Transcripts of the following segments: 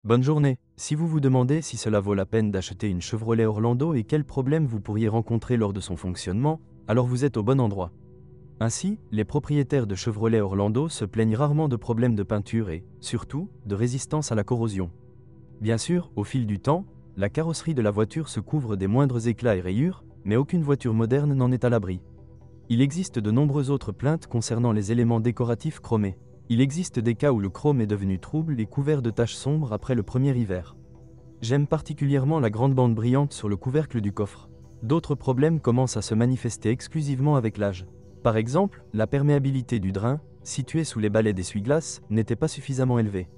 Bonne journée. Si vous vous demandez si cela vaut la peine d'acheter une Chevrolet Orlando et quels problèmes vous pourriez rencontrer lors de son fonctionnement, alors vous êtes au bon endroit. Ainsi, les propriétaires de Chevrolet Orlando se plaignent rarement de problèmes de peinture et, surtout, de résistance à la corrosion. Bien sûr, au fil du temps, la carrosserie de la voiture se couvre des moindres éclats et rayures, mais aucune voiture moderne n'en est à l'abri. Il existe de nombreuses autres plaintes concernant les éléments décoratifs chromés. Il existe des cas où le chrome est devenu trouble et couvert de taches sombres après le premier hiver. J'aime particulièrement la grande bande brillante sur le couvercle du coffre. D'autres problèmes commencent à se manifester exclusivement avec l'âge. Par exemple, la perméabilité du drain, situé sous les balais d'essuie-glace, n'était pas suffisamment élevée.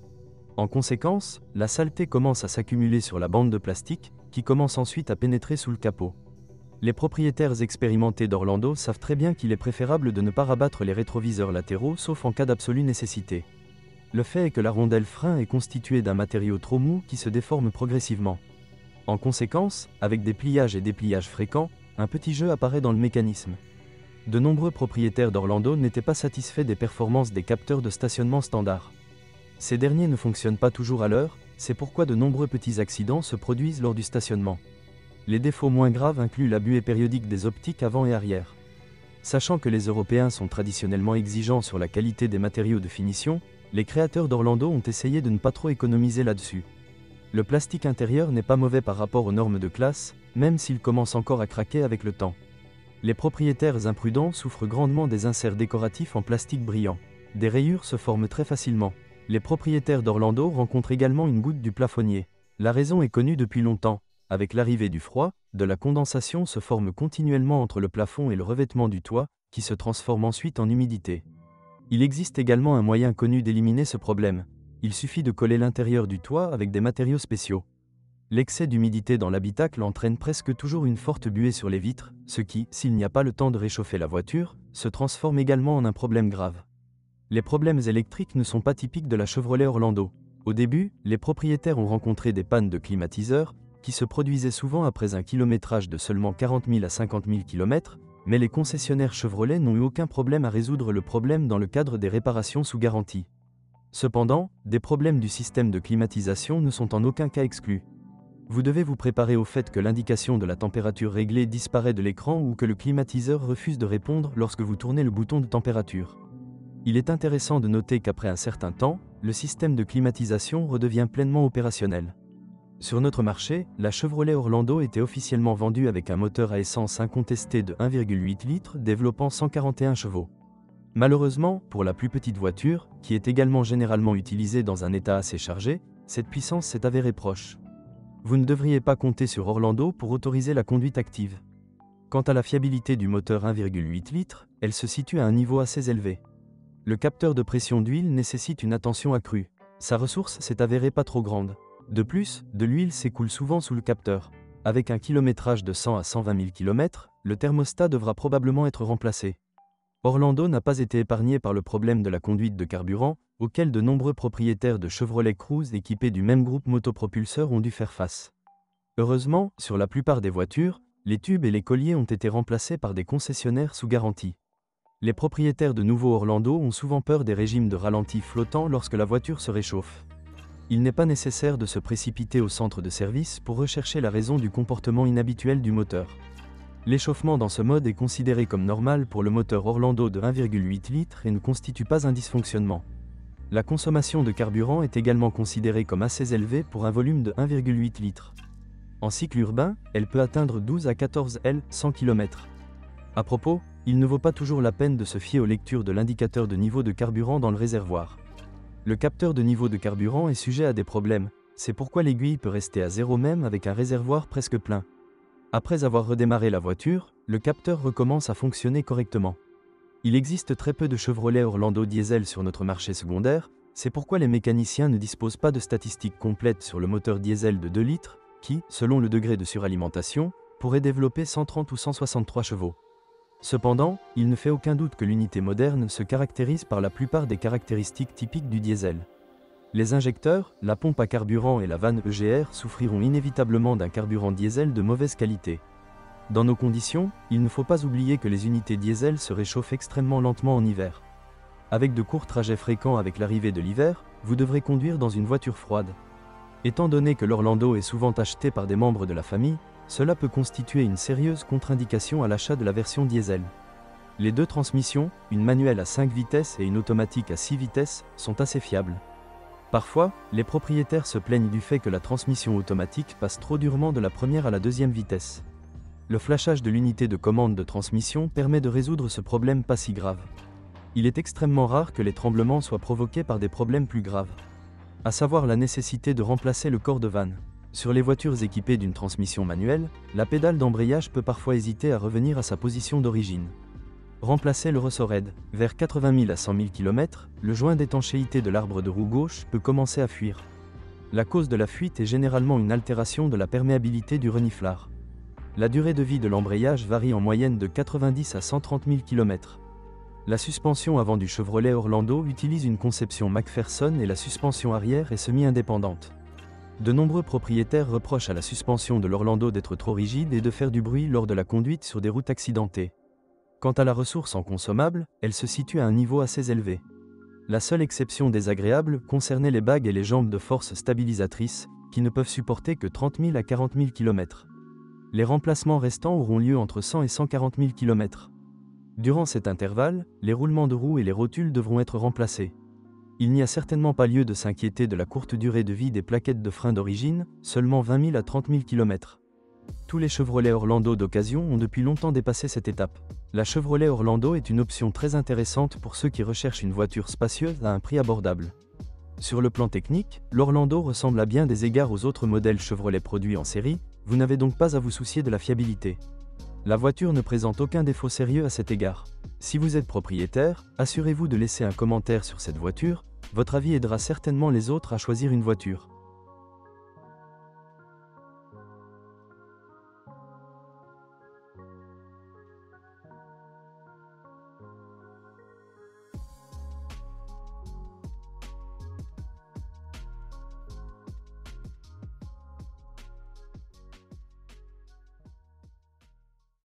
En conséquence, la saleté commence à s'accumuler sur la bande de plastique, qui commence ensuite à pénétrer sous le capot. Les propriétaires expérimentés d'Orlando savent très bien qu'il est préférable de ne pas rabattre les rétroviseurs latéraux sauf en cas d'absolue nécessité. Le fait est que la rondelle frein est constituée d'un matériau trop mou qui se déforme progressivement. En conséquence, avec des pliages et dépliages fréquents, un petit jeu apparaît dans le mécanisme. De nombreux propriétaires d'Orlando n'étaient pas satisfaits des performances des capteurs de stationnement standard. Ces derniers ne fonctionnent pas toujours à l'heure, c'est pourquoi de nombreux petits accidents se produisent lors du stationnement. Les défauts moins graves incluent la buée périodique des optiques avant et arrière. Sachant que les Européens sont traditionnellement exigeants sur la qualité des matériaux de finition, les créateurs d'Orlando ont essayé de ne pas trop économiser là-dessus. Le plastique intérieur n'est pas mauvais par rapport aux normes de classe, même s'il commence encore à craquer avec le temps. Les propriétaires imprudents souffrent grandement des inserts décoratifs en plastique brillant. Des rayures se forment très facilement. Les propriétaires d'Orlando rencontrent également une goutte du plafonnier. La raison est connue depuis longtemps. Avec l'arrivée du froid, de la condensation se forme continuellement entre le plafond et le revêtement du toit, qui se transforme ensuite en humidité. Il existe également un moyen connu d'éliminer ce problème. Il suffit de coller l'intérieur du toit avec des matériaux spéciaux. L'excès d'humidité dans l'habitacle entraîne presque toujours une forte buée sur les vitres, ce qui, s'il n'y a pas le temps de réchauffer la voiture, se transforme également en un problème grave. Les problèmes électriques ne sont pas typiques de la Chevrolet Orlando. Au début, les propriétaires ont rencontré des pannes de climatiseurs, qui se produisait souvent après un kilométrage de seulement 40 000 à 50 000 km, mais les concessionnaires Chevrolet n'ont eu aucun problème à résoudre le problème dans le cadre des réparations sous garantie. Cependant, des problèmes du système de climatisation ne sont en aucun cas exclus. Vous devez vous préparer au fait que l'indication de la température réglée disparaît de l'écran ou que le climatiseur refuse de répondre lorsque vous tournez le bouton de température. Il est intéressant de noter qu'après un certain temps, le système de climatisation redevient pleinement opérationnel. Sur notre marché, la Chevrolet Orlando était officiellement vendue avec un moteur à essence incontesté de 1,8 litres développant 141 chevaux. Malheureusement, pour la plus petite voiture, qui est également généralement utilisée dans un état assez chargé, cette puissance s'est avérée proche. Vous ne devriez pas compter sur Orlando pour autoriser la conduite active. Quant à la fiabilité du moteur 1,8 litres, elle se situe à un niveau assez élevé. Le capteur de pression d'huile nécessite une attention accrue. Sa ressource s'est avérée pas trop grande. De plus, de l'huile s'écoule souvent sous le capteur. Avec un kilométrage de 100 à 120 000 km, le thermostat devra probablement être remplacé. Orlando n'a pas été épargné par le problème de la conduite de carburant, auquel de nombreux propriétaires de Chevrolet Cruze équipés du même groupe motopropulseur ont dû faire face. Heureusement, sur la plupart des voitures, les tubes et les colliers ont été remplacés par des concessionnaires sous garantie. Les propriétaires de nouveaux Orlando ont souvent peur des régimes de ralenti flottants lorsque la voiture se réchauffe. Il n'est pas nécessaire de se précipiter au centre de service pour rechercher la raison du comportement inhabituel du moteur. L'échauffement dans ce mode est considéré comme normal pour le moteur Orlando de 1,8 litres et ne constitue pas un dysfonctionnement. La consommation de carburant est également considérée comme assez élevée pour un volume de 1,8 litres. En cycle urbain, elle peut atteindre 12 à 14 L 100 km. À propos, il ne vaut pas toujours la peine de se fier aux lectures de l'indicateur de niveau de carburant dans le réservoir. Le capteur de niveau de carburant est sujet à des problèmes, c'est pourquoi l'aiguille peut rester à zéro même avec un réservoir presque plein. Après avoir redémarré la voiture, le capteur recommence à fonctionner correctement. Il existe très peu de Chevrolet Orlando diesel sur notre marché secondaire, c'est pourquoi les mécaniciens ne disposent pas de statistiques complètes sur le moteur diesel de 2 litres, qui, selon le degré de suralimentation, pourrait développer 130 ou 163 chevaux. Cependant, il ne fait aucun doute que l'unité moderne se caractérise par la plupart des caractéristiques typiques du diesel. Les injecteurs, la pompe à carburant et la vanne EGR souffriront inévitablement d'un carburant diesel de mauvaise qualité. Dans nos conditions, il ne faut pas oublier que les unités diesel se réchauffent extrêmement lentement en hiver. Avec de courts trajets fréquents avec l'arrivée de l'hiver, vous devrez conduire dans une voiture froide. Étant donné que l'Orlando est souvent acheté par des membres de la famille, cela peut constituer une sérieuse contre-indication à l'achat de la version diesel. Les deux transmissions, une manuelle à 5 vitesses et une automatique à 6 vitesses, sont assez fiables. Parfois, les propriétaires se plaignent du fait que la transmission automatique passe trop durement de la première à la deuxième vitesse. Le flashage de l'unité de commande de transmission permet de résoudre ce problème pas si grave. Il est extrêmement rare que les tremblements soient provoqués par des problèmes plus graves. À savoir la nécessité de remplacer le corps de vanne. Sur les voitures équipées d'une transmission manuelle, la pédale d'embrayage peut parfois hésiter à revenir à sa position d'origine. Remplacer le ressort aide. Vers 80 000 à 100 000 km, le joint d'étanchéité de l'arbre de roue gauche peut commencer à fuir. La cause de la fuite est généralement une altération de la perméabilité du reniflard. La durée de vie de l'embrayage varie en moyenne de 90 à 130 000 km. La suspension avant du Chevrolet Orlando utilise une conception McPherson et la suspension arrière est semi-indépendante. De nombreux propriétaires reprochent à la suspension de l'Orlando d'être trop rigide et de faire du bruit lors de la conduite sur des routes accidentées. Quant à la ressource en consommable, elle se situe à un niveau assez élevé. La seule exception désagréable concernait les bagues et les jambes de force stabilisatrices, qui ne peuvent supporter que 30 000 à 40 000 km. Les remplacements restants auront lieu entre 100 et 140 000 km. Durant cet intervalle, les roulements de roues et les rotules devront être remplacés. Il n'y a certainement pas lieu de s'inquiéter de la courte durée de vie des plaquettes de frein d'origine, seulement 20 000 à 30 000 km. Tous les Chevrolet Orlando d'occasion ont depuis longtemps dépassé cette étape. La Chevrolet Orlando est une option très intéressante pour ceux qui recherchent une voiture spacieuse à un prix abordable. Sur le plan technique, l'Orlando ressemble à bien des égards aux autres modèles Chevrolet produits en série, vous n'avez donc pas à vous soucier de la fiabilité. La voiture ne présente aucun défaut sérieux à cet égard. Si vous êtes propriétaire, assurez-vous de laisser un commentaire sur cette voiture, votre avis aidera certainement les autres à choisir une voiture.